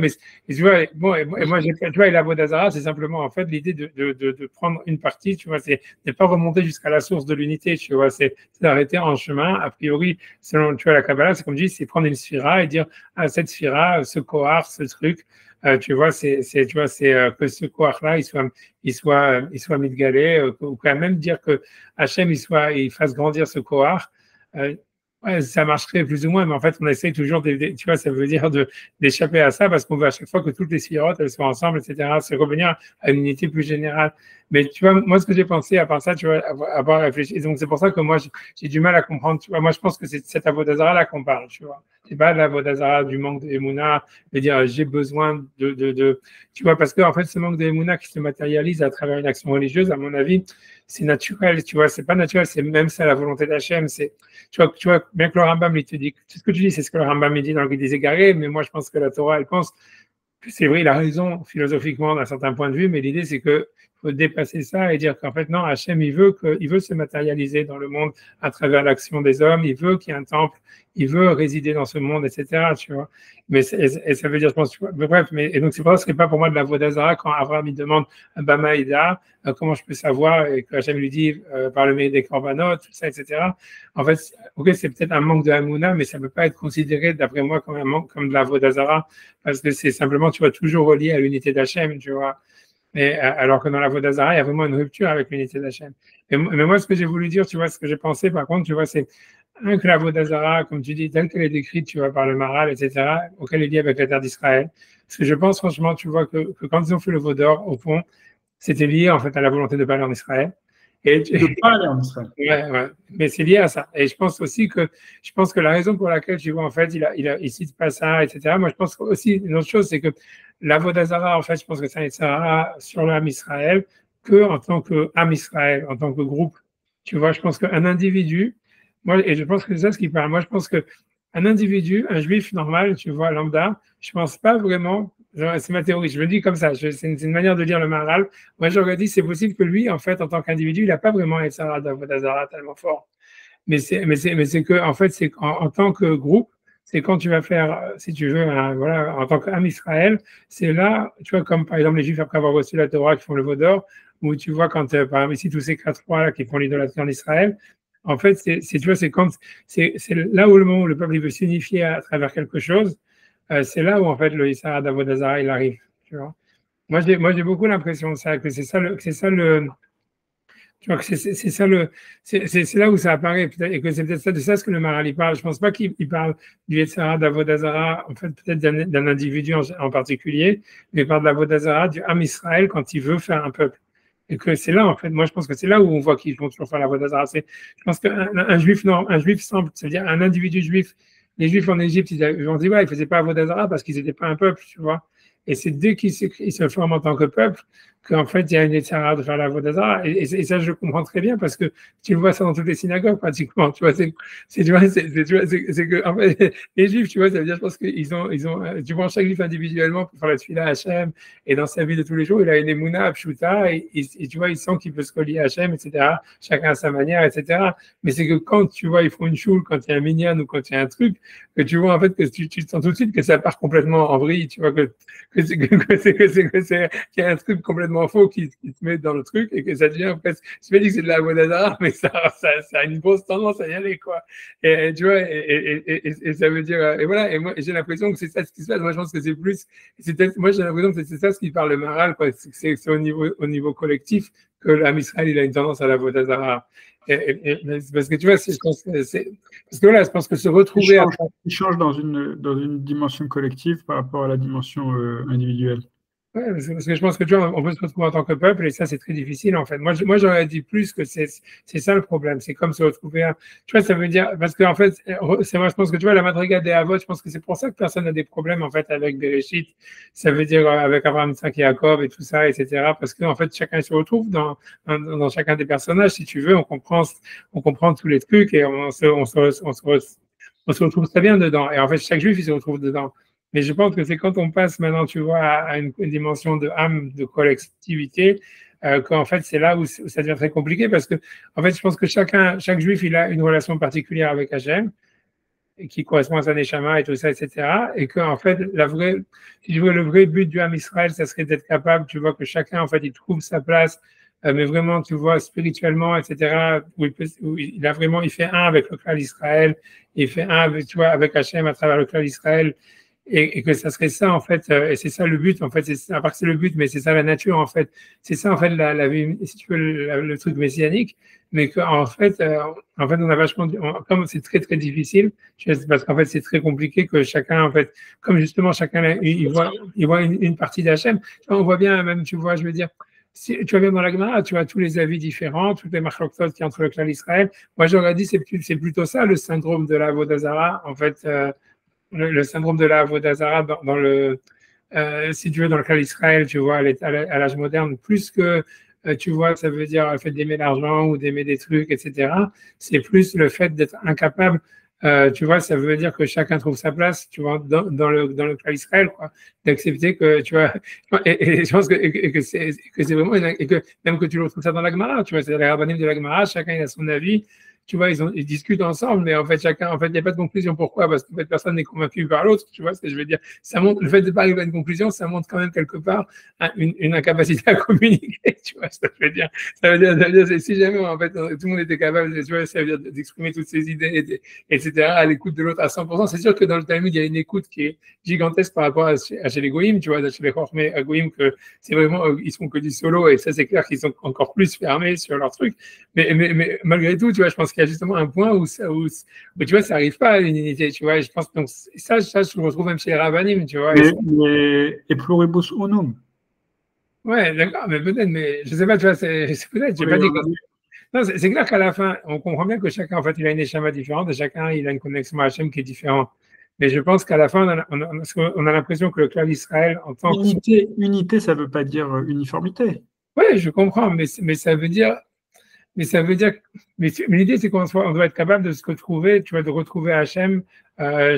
tu vois, bon, et moi, tu vois, et la Vodazara, c'est simplement, en fait, l'idée de prendre une partie, tu vois, c'est de pas remonter jusqu'à la source de l'unité, tu vois, c'est d'arrêter en chemin. A priori, selon, tu vois, la Kabbalah, c'est comme je dis, c'est prendre une sphira et dire, ah, cette sphira, ce kohar, ce truc, tu vois, tu vois, c'est que ce kohar-là, il soit midgalé, ou quand même dire que Hachem, il fasse grandir ce kohar. Ouais, ça marcherait plus ou moins, mais en fait, on essaye toujours, tu vois, ça veut dire d'échapper à ça parce qu'on veut à chaque fois que toutes les sphirotes, elles soient ensemble, etc. C'est revenir à une unité plus générale. Mais tu vois, moi, ce que j'ai pensé, à part ça, tu vois, avoir réfléchi, et donc c'est pour ça que moi, j'ai du mal à comprendre, tu vois, moi, je pense que c'est cette Avodazara-là qu'on parle, tu vois. C'est pas de l'Avodazara du manque d'Emouna, de dire j'ai besoin tu vois, parce que, en fait, ce manque d'Emouna qui se matérialise à travers une action religieuse, à mon avis, c'est naturel, tu vois, c'est pas naturel, c'est même ça la volonté d'Hachem, tu vois, bien que le Rambam, il te dit, tout ce que tu dis, c'est ce que le Rambam il dit dans le Guide des Égarés, mais moi, je pense que la Torah, elle pense que c'est vrai, il a raison philosophiquement d'un certain point de vue, mais l'idée, c'est que faut dépasser ça et dire qu'en fait, non, Hachem, il veut se matérialiser dans le monde à travers l'action des hommes, il veut qu'il y ait un temple, il veut résider dans ce monde, etc., tu vois. Mais et ça veut dire, je pense, tu vois, mais bref, et donc c'est pour ça que ce n'est pas pour moi de la Vodazara quand Abraham il demande à Bamaïda, comment je peux savoir, et que Hachem lui dit, par le meilleur des corbanotes, tout ça, etc. En fait, ok, c'est peut-être un manque de Hamouna, mais ça ne peut pas être considéré, d'après moi, comme un manque, comme de la Vodazara, parce que c'est simplement, tu vois, toujours relié à l'unité d'Hachem, tu vois. Alors que dans la Vodazara, il y a vraiment une rupture avec l'unité d'Hachem. Mais moi, ce que j'ai voulu dire, tu vois, ce que j'ai pensé, par contre, tu vois, c'est que la Vodazara, comme tu dis, telle qu'elle est décrite, tu vois, par le Maral, etc., auquel est lié avec la terre d'Israël. Parce que je pense, franchement, tu vois, que quand ils ont fait le Vaudor, au fond, c'était lié, en fait, à la volonté de pas aller en Israël. De pas aller en Israël. Ouais. Mais c'est lié à ça. Et je pense aussi que la raison pour laquelle, tu vois, en fait, il cite pas ça, etc. Moi, je pense aussi, une autre chose, c'est que la Vodazara, en fait, je pense que ça est sur l'âme Israël que en tant qu'âme Israël, en tant que groupe. Tu vois, je pense qu'un individu, moi, et je pense que c'est ça ce qui parle. Moi, je pense que un individu, un juif normal, tu vois, lambda, je pense pas vraiment, c'est ma théorie, je le dis comme ça, c'est une manière de lire le Maharal. Moi, j'aurais dit, c'est possible que lui, en fait, en tant qu'individu, il n'a pas vraiment un Sarah d'Avodazara tellement fort. Mais c'est que, en fait, c'est en tant que groupe, c'est quand tu vas faire, si tu veux, voilà, en tant qu'âme Israël, c'est là, tu vois, comme par exemple les Juifs après avoir reçu la Torah qui font le Vaudor, où tu vois quand, par exemple, ici, tous ces 4 rois là qui font l'idolâtrie en Israël, en fait, tu vois, c'est là où le moment où le peuple il veut s'unifier à travers quelque chose, c'est là où en fait le Issachar d'Avodazara il arrive. Tu vois. Moi, j'ai beaucoup l'impression de ça, que c'est ça le, tu vois que c'est là où ça apparaît, et que c'est peut-être de ça ce que le Maharal parle. Je pense pas qu'il parle du Issachar d'Avodazara, en fait, peut-être d'un individu en particulier, mais il parle de l'Avodazara du Ham Israël quand il veut faire un peuple. Et que c'est là, en fait, moi je pense que c'est là où on voit qu'ils vont toujours faire la Vodazara. Je pense qu'un juif, non, un juif semble, c'est-à-dire un individu juif, les juifs en Égypte, ils ont dit, ouais, ils ne faisaient pas la Vodazara parce qu'ils n'étaient pas un peuple, tu vois. Et c'est dès qu'ils se forment en tant que peuple qu'en fait, il y a une étira de faire la Vodazara. Et ça, je comprends très bien parce que tu le vois ça dans toutes les synagogues, pratiquement. Tu vois, c'est que, en fait, les Juifs, tu vois, ça veut dire, je pense tu vois, chaque Juif individuellement pour faire la tefila à Hachem et dans sa vie de tous les jours, il a une émouna à Pshuta et tu vois, il sent qu'il peut se relier à Hachem, etc. Chacun à sa manière, etc. Mais c'est que quand, tu vois, ils font une choule, quand il y a un minyan ou quand il y a un truc, que tu vois, en fait, que tu sens tout de suite que ça part complètement en vrille, tu vois, qu'il y a un truc complètement faux qui se met dans le truc et que ça devient presque, je me dis que c'est de la Vodazara, mais ça a une grosse tendance à y aller, quoi. Et tu vois, et ça veut dire, et voilà, et moi, j'ai l'impression que c'est ça ce qui se passe. Moi, je pense que c'est plus, moi, j'ai l'impression que c'est ça ce qui parle le Maharal, quoi. C'est au niveau collectif que l'âme Israël, il a une tendance à la Vodazara. Parce que tu vois, je pense que parce que voilà, je pense que se retrouver. Il change dans une dimension collective par rapport à la dimension individuelle. Ouais, parce que je pense que tu vois, on peut se retrouver en tant que peuple et ça, c'est très difficile en fait. Moi, j'aurais dit plus que c'est ça le problème. C'est comme se retrouver. Tu vois, ça veut dire parce qu'en fait, c'est moi, je pense que tu vois la Madriga des Avot. Je pense que c'est pour ça que personne n'a des problèmes en fait avec Bereshit. Ça veut dire avec Abraham, Isaac et Jacob et tout ça, etc. Parce qu'en fait, chacun se retrouve dans chacun des personnages. Si tu veux, on comprend tous les trucs et on se retrouve très bien dedans. Et en fait, chaque juif, il se retrouve dedans. Mais je pense que c'est quand on passe maintenant, tu vois, à une dimension de âme, de collectivité, qu'en fait, c'est là où ça devient très compliqué parce que, en fait, je pense que chaque juif, il a une relation particulière avec Hachem qui correspond à sa neshama et tout ça, etc. Et qu'en fait, si tu veux, le vrai but du âme Israël, ça serait d'être capable, tu vois, que chacun, en fait, il trouve sa place, mais vraiment, tu vois, spirituellement, etc., il fait un avec le clan d'Israël, il fait un avec, tu vois, avec Hachem à travers le clan d'Israël, et que ça serait ça en fait, et c'est ça le but en fait, à part que c'est le but, mais c'est ça la nature en fait, c'est ça en fait la vie, si tu veux, le truc messianique, mais qu'en fait, on a vachement, comme c'est très très difficile, parce qu'en fait c'est très compliqué que chacun en fait, comme justement chacun il voit une partie d'Hachem, on voit bien même, tu vois, je veux dire. Si tu vas bien dans la Gemara, tu as tous les avis différents, toutes les marchoktot qui entre le clan d'Israël. Moi, j'aurais dit c'est plutôt ça le syndrome de la Vodazara, en fait. Le syndrome de la Vodazara dans le, si tu veux, dans le cas d'Israël, tu vois, à l'âge moderne, plus que, tu vois, ça veut dire le fait d'aimer l'argent ou d'aimer des trucs, etc. C'est plus le fait d'être incapable, tu vois, ça veut dire que chacun trouve sa place, tu vois, dans le cas d'Israël, quoi, d'accepter que, tu vois, et je pense que c'est vraiment, et que même que tu retrouves ça dans la Gemara, tu vois, c'est les rabbinim de la Gemara, chacun il a son avis, tu vois, ils discutent ensemble, mais en fait, il n'y a pas de conclusion. Pourquoi? Parce qu'en fait, personne n'est convaincu par l'autre, tu vois ce que je veux dire. Ça montre, le fait de ne pas arriver à une conclusion, ça montre quand même quelque part une incapacité à communiquer, tu vois ce que je veux dire. Ça veut dire si jamais, en fait, tout le monde était capable, tu vois, ça veut dire d'exprimer toutes ses idées, etc., à l'écoute de l'autre à 100%. C'est sûr que dans le Talmud, il y a une écoute qui est gigantesque par rapport à chez les Goïms, tu vois, chez les Chormé Goïms, que c'est vraiment, ils sont que du solo, et ça, c'est clair qu'ils sont encore plus fermés sur leur truc. Mais malgré tout, tu vois, je pense qu'il y a justement un point où tu vois, ça n'arrive pas à une unité, tu vois. Je pense donc ça, je le retrouve même chez les rabbinim, tu vois. Et pluribus unum. Ouais, d'accord, mais peut-être, mais je sais pas, tu vois, c'est peut-être, j'ai pas dit que. Non, c'est clair qu'à la fin, on comprend bien que chacun, en fait, il a une échama différente et chacun, il a une connexion à Hachem qui est différente. Mais je pense qu'à la fin, on a l'impression que le clan d'Israël, en tant que. Unité, ça ne veut pas dire uniformité. Oui, je comprends, mais ça veut dire. Mais ça veut dire, mais l'idée, c'est on doit être capable de se retrouver, tu vois, de retrouver Hachem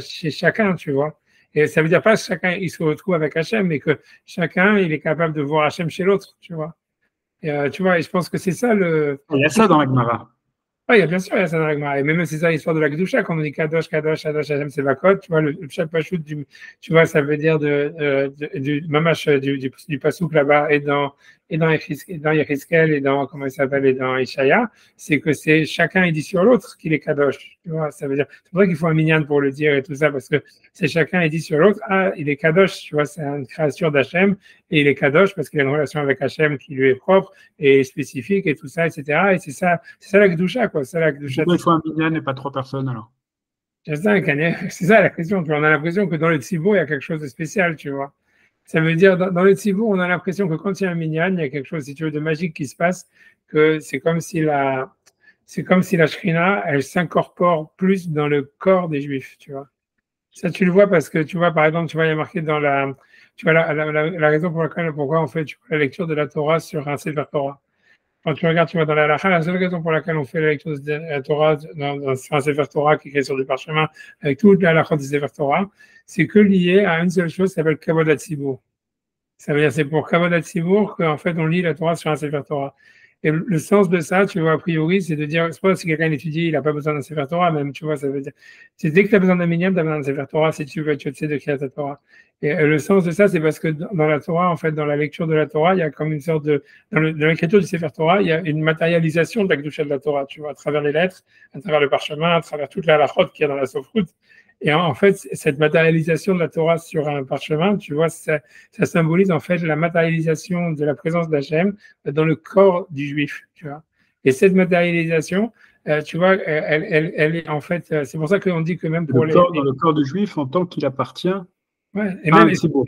chez chacun, tu vois. Et ça veut dire pas que chacun, il se retrouve avec Hachem, mais que chacun, il est capable de voir Hachem chez l'autre, tu vois. Et tu vois, et je pense que c'est ça le. Il y a ça dans la Gemara. Oui, il y a bien sûr, il y a ça dans la Gemara. Et même c'est ça l'histoire de la Kedusha, quand on dit Kadosh, Kadosh, Kadosh, Hashem, c'est Vakot, tu vois, le Shapashut, tu vois, ça veut dire du Mamash, du Pasouk là-bas, et dans Yechizkel, et dans, comment il s'appelle, et dans Ishaya, c'est que c'est chacun il dit sur l'autre qu'il est Kadosh, tu vois, ça veut dire, c'est vrai qu'il faut un minyan pour le dire et tout ça, parce que c'est chacun il dit sur l'autre, ah, il est Kadosh, tu vois, c'est une création d'Hachem, et il est Kadosh parce qu'il a une relation avec Hachem qui lui est propre et spécifique et tout ça, etc. Et c'est ça la Kedusha, quoi. C'est la Kedusha. Pourquoi il faut un minyan et pas 3 personnes alors? C'est ça la question. On a l'impression que dans le Tzibour, il y a quelque chose de spécial, tu vois. Ça veut dire, dans le Tzibour, on a l'impression que quand il y a un minyan, il y a quelque chose, si tu veux, de magique qui se passe, que c'est comme si la Shrina, elle s'incorpore plus dans le corps des Juifs, tu vois. Ça, tu le vois parce que, tu vois, par exemple, tu vois, il y a marqué tu vois, la raison pour laquelle, pourquoi on fait la lecture de la Torah sur un Sefer Torah. Quand tu regardes, tu vois, dans la halakha, la seule raison pour laquelle on fait la lecture de la Torah sur un Sefer Torah qui est écrit sur du parchemin, avec toute la halakha du Sefer Torah, c'est que lié à une seule chose qui s'appelle Kavod HaTzibur. Ça veut dire c'est pour Kavod HaTzibur qu'en fait on lit la Torah sur un Sefer Torah. Et le sens de ça, tu vois, a priori, c'est de dire, c'est pas si quelqu'un étudie, il n'a pas besoin d'un Sefer Torah, même, tu vois, ça veut dire, c'est dès que tu as besoin d'un minyan, tu as besoin d'un Sefer Torah, si tu veux, tu sais de qui est ta Torah. Et le sens de ça, c'est parce que dans la Torah, en fait, dans la lecture de la Torah, il y a comme une sorte dans l'écriture du Sefer Torah, il y a une matérialisation de la Kedusha de la Torah, tu vois, à travers les lettres, à travers le parchemin, à travers toute la halachot qu'il y a dans la Sofrout. Et en fait, cette matérialisation de la Torah sur un parchemin, tu vois, ça symbolise en fait la matérialisation de la présence d'Hachem dans le corps du juif, tu vois. Et cette matérialisation, tu vois, elle est en fait, c'est pour ça qu'on dit que même pour dans le corps du juif en tant qu'il appartient ouais, et même, c'est beau,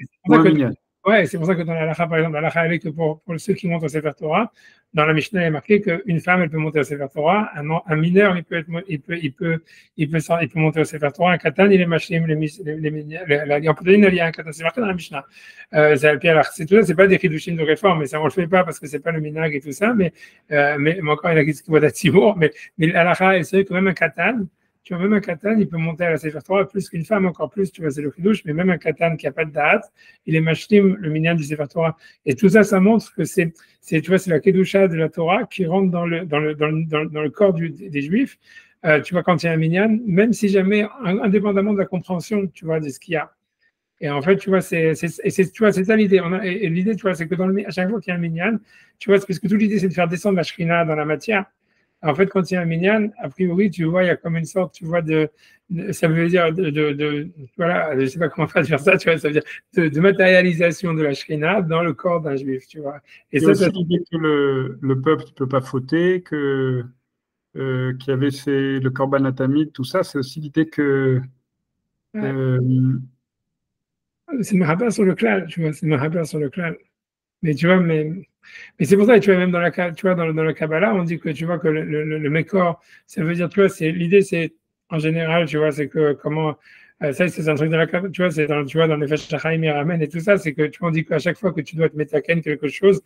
c'est pour ça que dans la halakha, par exemple, la halakha, elle est que pour ceux qui montent au Sefer Torah, dans la Mishnah, il est marqué qu'une femme, elle peut monter au Sefer Torah, un mineur, il peut monter au Sefer Torah, un katan, il est machim, en peut il y a un katan, c'est marqué dans la Mishnah. C'est tout ça, c'est pas des chidushim de réforme, mais ça, on le fait pas parce que c'est pas le minag et tout ça, mais encore, il a dit ce qu'il voit d'Atzibur, mais la halakha, elle sait que même un katan, tu vois, même un katan, il peut monter à la Sefer Torah plus qu'une femme, encore plus, tu vois, c'est le chidouche, mais même un katan qui n'a pas de date, il est mashlim, le minyan du Sefer Torah. Et tout ça, ça montre que tu vois, c'est la kedusha de la Torah qui rentre dans le corps des Juifs. Tu vois, quand il y a un minyan, même si jamais, indépendamment de la compréhension, tu vois, de ce qu'il y a. Et en fait, tu vois, c'est ça l'idée. Et l'idée, tu vois, c'est que à chaque fois qu'il y a un minyan, tu vois, parce que toute l'idée, c'est de faire descendre la shrina dans la matière. En fait, quand il y a un minyan, a priori, tu vois, il y a comme une sorte, tu vois, ça veut dire voilà, je sais pas comment faire ça, tu vois, ça veut dire de matérialisation de la shrina dans le corps d'un juif, tu vois. Et ça, c'est l'idée que le peuple ne peut pas fauter, qu'il y avait le korban atamid, tout ça, c'est aussi l'idée que c'est Mahaber sur le klal, tu vois, c'est Mahaber sur le klal. Mais tu vois, mais c'est pour ça, tu vois, même tu vois, dans le Kabbalah, on dit que tu vois que le Mekor, ça veut dire, tu vois, l'idée, c'est, en général, tu vois, c'est que comment, ça, c'est un truc de la Kabbalah, tu vois, tu vois, dans les Feshachaim et Ramen et tout ça, c'est que, tu vois, on dit qu'à chaque fois que tu dois te métaken quelque chose,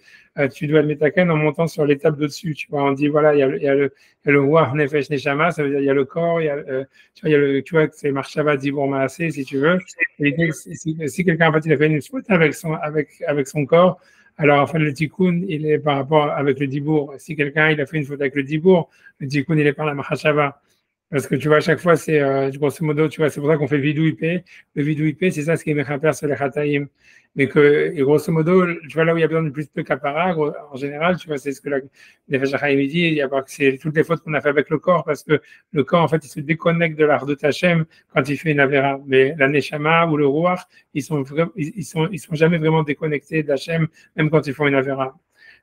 tu dois te métaken en montant sur l'étape de-dessus, tu vois, on dit, voilà, il y a le Wah Nefesh Neshama, ça veut dire, il y a le corps, tu vois, c'est Marshava Dibur Maaseh, si tu veux. L'idée, si quelqu'un, en fait, il a fait une faute avec son corps, alors, en fait, le tikkun, il est par rapport avec le dibour. Si quelqu'un, il a fait une faute avec le dibour, le tikkun, il est par la mahashava. Parce que tu vois, à chaque fois, c'est grosso modo, tu vois, c'est pour ça qu'on fait vidou IP. Le vidou IP, c'est ça ce qui est mechaper sur les chataïm. Mais et grosso modo, tu vois, là où il y a besoin de plus de kapara, en général, tu vois, c'est ce que les Feshachaim dit, c'est toutes les fautes qu'on a fait avec le corps, parce que le corps, en fait, il se déconnecte de l'art de Tachem quand il fait une avéra. Mais la neshama ou le ruach, ils sont jamais vraiment déconnectés d'Hachem, même quand ils font une avéra.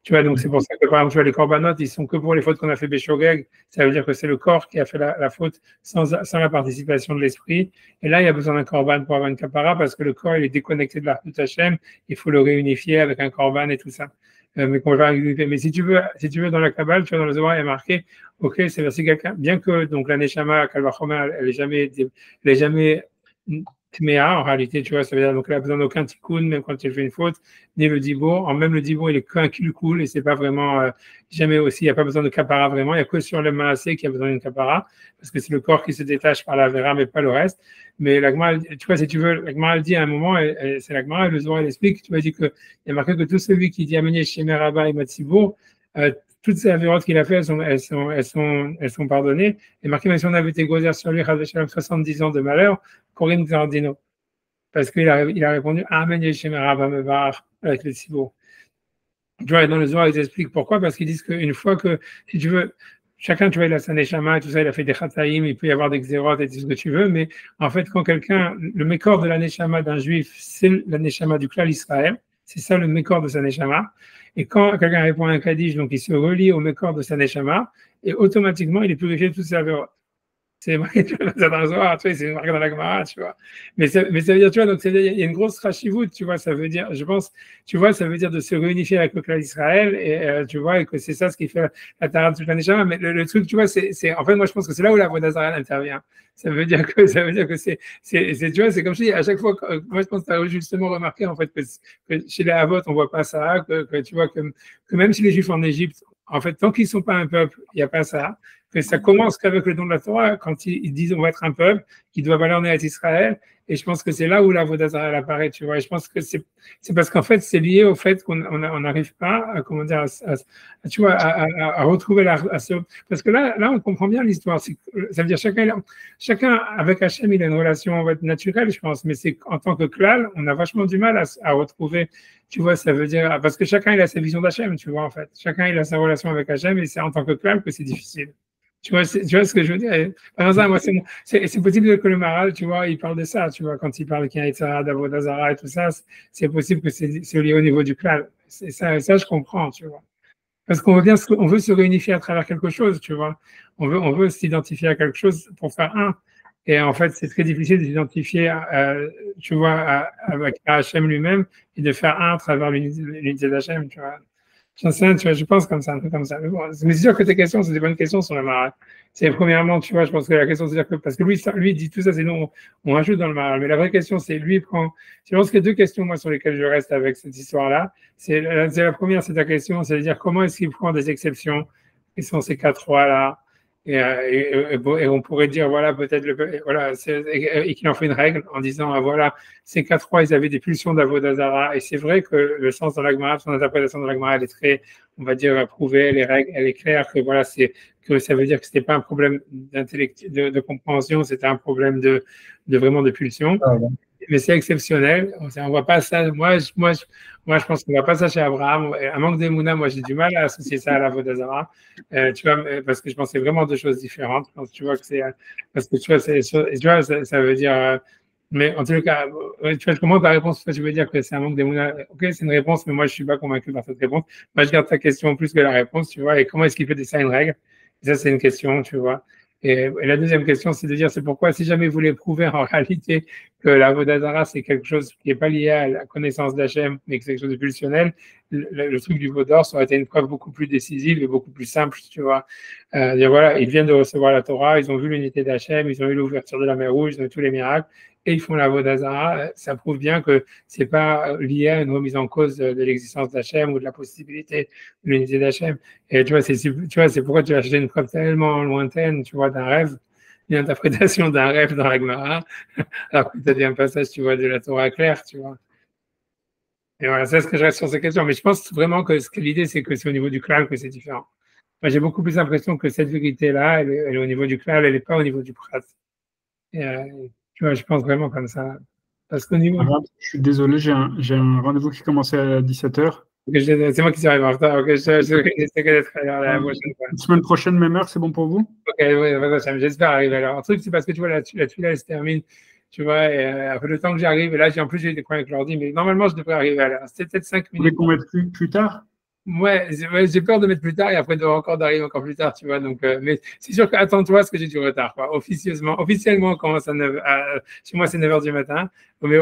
Tu vois, donc c'est pour ça que, par exemple, tu vois, les corbanotes, ils sont que pour les fautes qu'on a fait Béchogeg. Ça veut dire que c'est le corps qui a fait la faute sans la participation de l'esprit. Et là, il y a besoin d'un corban pour avoir une kapara parce que le corps, il est déconnecté de la de Hachem. Il faut le réunifier avec un corban et tout ça. Mais si tu veux, dans la Kabbale, tu vois, dans le Zohar, il y a marqué, ok, c'est si quelqu'un, bien que, donc, la Neshama, Kalvachomer, elle est jamais Tméa, en réalité, tu vois, ça veut dire, donc elle a besoin d'aucun tikkun, même quand elle fait une faute, ni le dibour. Même le dibour, il est qu'un kilkul, et c'est pas vraiment, jamais aussi, il n'y a pas besoin de kapara vraiment, il n'y a que sur le maasé qu'il y a besoin d'une kapara, parce que c'est le corps qui se détache par la vera, mais pas le reste. Mais l'agma, tu vois, si tu veux, l'agma, elle dit à un moment, c'est l'agma, le Zohar, elle explique, tu vois, dit qu'il y a marqué que tout celui qui dit amener chez Meraba et Matsibour, toutes ces avérotes qu'il a fait, elles sont pardonnées. Et marqué, même si on avait été gozer sur lui, 70 ans de malheur, Corinne Zardino. Parce qu'il a répondu Amen Yeshem Rabamevar avec le Tzibour. Tu vois, dans le Zohar, ils expliquent pourquoi. Parce qu'ils disent qu'une fois que, si tu veux, chacun, tu vois, il a sa neshama et tout ça, il a fait des chataïm, il peut y avoir des xérotes et tout ce que tu veux, mais en fait, quand quelqu'un, le mécor de la neshama d'un juif, c'est la neshama du klal Israël, c'est ça le mécor de sa neshama. Et quand quelqu'un répond à un kaddish, donc il se relie au mécor de sa neshama, et automatiquement, il est purifié de toutes ses avérotes. C'est marqué, tu vois, dans le Zohar, tu vois, c'est marqué dans la Gemara, tu vois. Mais ça veut dire, tu vois, donc il y a une grosse rachivut, tu vois, ça veut dire, je pense, tu vois, ça veut dire de se réunifier avec le clan d'Israël, et tu vois, et que c'est ça ce qui fait la Tarat Sultan Neshama. Mais le truc, tu vois, en fait, moi, je pense que c'est là où la Avodah Zarah intervient. Ça veut dire que tu vois, c'est comme si à chaque fois, moi, je pense que tu as justement remarqué, en fait, que chez les Havot, on voit pas ça, que tu vois, que même si les Juifs en Égypte, en fait, tant qu'ils sont pas un peuple, il n'y a pas ça. Que ça commence qu'avec le don de la Torah, quand ils disent on va être un peuple qui doit aller en Eretz Israël. Et je pense que c'est là où la Vodazara apparaît, tu vois. Et je pense que c'est parce qu'en fait, c'est lié au fait qu'on n'arrive pas à, comment dire, tu vois, à retrouver parce que là, on comprend bien l'histoire. Ça veut dire chacun avec Hachem, il a une relation en fait, naturelle, je pense. Mais c'est en tant que klal, on a vachement du mal à retrouver. Tu vois, ça veut dire, parce que chacun il a sa vision d'Hachem, tu vois, en fait. Chacun il a sa relation avec Hachem et c'est en tant que klal que c'est difficile. Tu vois ce que je veux dire? Par exemple, moi, c'est possible que le Maral, tu vois, il parle de ça, tu vois, quand il parle qu'il y a Yitzhara, d'Avodazara et tout ça, c'est possible que c'est lié au niveau du clan. C'est ça, je comprends, tu vois. Parce qu'on veut se réunifier à travers quelque chose, tu vois. On veut s'identifier à quelque chose pour faire un. Et en fait, c'est très difficile de s'identifier, tu vois, avec Hachem lui-même et de faire un à travers l'unité d'Hachem, tu vois. J'en sais, tu vois, je pense comme ça, un peu comme ça. Mais bon, c'est sûr que tes questions, c'est des bonnes questions sur le Maral. C'est premièrement, tu vois, je pense que la question, c'est dire que, parce que lui, il dit tout ça, c'est nous, on ajoute dans le Maral. Mais la vraie question, c'est lui prend. Je pense qu'il y a deux questions, moi, sur lesquelles je reste avec cette histoire-là. C'est la première, c'est ta question, c'est de dire comment est-ce qu'il prend des exceptions, qui sont ces quatre rois-là. Et on pourrait dire, voilà, peut-être, voilà, et qu'il en fait une règle en disant, ah, voilà, ces quatre rois, ils avaient des pulsions d'Avodazara. Et c'est vrai que le sens dans l'Agmara, son interprétation de l'Agmara, elle est très, on va dire, prouvée, les règles, elle est claire, que voilà, que ça veut dire que c'était pas un problème de compréhension, c'était un problème de vraiment de pulsion. Ah, ouais. Mais c'est exceptionnel. On voit pas ça. Moi, je pense qu'on voit pas ça chez Abraham. Un manque d'émouna, moi, j'ai du mal à associer ça à la Vodazara. Tu vois, parce que je pensais vraiment deux choses différentes. Tu vois que c'est, parce que tu vois, ça veut dire, mais en tout cas, tu vois, comment ta réponse, tu veux dire que c'est un manque d'émouna. Ok, c'est une réponse, mais moi, je suis pas convaincu par cette réponse. Moi, je garde ta question plus que la réponse, tu vois. Et comment est-ce qu'il fait de ça une règle? Et ça, c'est une question, tu vois. Et la deuxième question, c'est de dire, c'est pourquoi, si jamais vous voulez prouver en réalité que la Vodazara, c'est quelque chose qui n'est pas lié à la connaissance d'Hachem, mais que c'est quelque chose de pulsionnel, le truc du veau d'or, ça aurait été une preuve beaucoup plus décisive et beaucoup plus simple, tu vois. Dire, voilà, ils viennent de recevoir la Torah, ils ont vu l'unité d'Hachem, ils ont eu l'ouverture de la mer Rouge, ils ont eu tous les miracles, et ils font la Vodazara. Ça prouve bien que c'est pas lié à une remise en cause de l'existence d'Hachem ou de la possibilité de l'unité d'Hachem. Et tu vois, c'est pourquoi tu as acheté une preuve tellement lointaine, tu vois, d'un rêve, une interprétation d'un rêve dans la Gemara, alors que tu as dit un passage, tu vois, de la Torah claire, tu vois. Et voilà, c'est ce que je reste sur ces questions. Mais je pense vraiment que l'idée, c'est que c'est au niveau du clan que c'est différent. Moi, j'ai beaucoup plus l'impression que cette vérité-là, elle est au niveau du clan, elle n'est pas au niveau du prat. Et, tu vois, je pense vraiment comme ça. Parce qu'au niveau. Je suis désolé, j'ai un rendez-vous qui commençait à 17h. C'est moi qui suis arrivé en retard. Okay, j'essaie d'être la prochaine fois. La semaine prochaine, même heure, c'est bon pour vous? Ok, oui, j'espère arriver. Alors, un truc, c'est parce que tu vois, la tuile, elle se termine. Tu vois, et après le temps que j'arrive, et là, en plus, j'ai des problèmes avec l'ordi, mais normalement, je devrais arriver à l'heure. C'était peut-être 5 minutes. Vous voulez qu'on mette plus tard? Ouais, j'ai peur de mettre plus tard et après d'arriver encore plus tard, tu vois. Donc, mais c'est sûr qu'attends-toi à ce que j'ai du retard, quoi. Officiellement, on commence chez moi, c'est 9h du matin, mais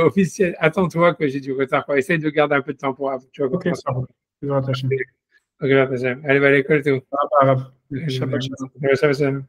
attends-toi que j'ai du retard, quoi. Essaye de garder un peu de temps pour, tu vois. Ok, ça va. Je vais rattacher. Ok, allez, va à l'école, tout. Shabbat shalom. Shabbat shalom.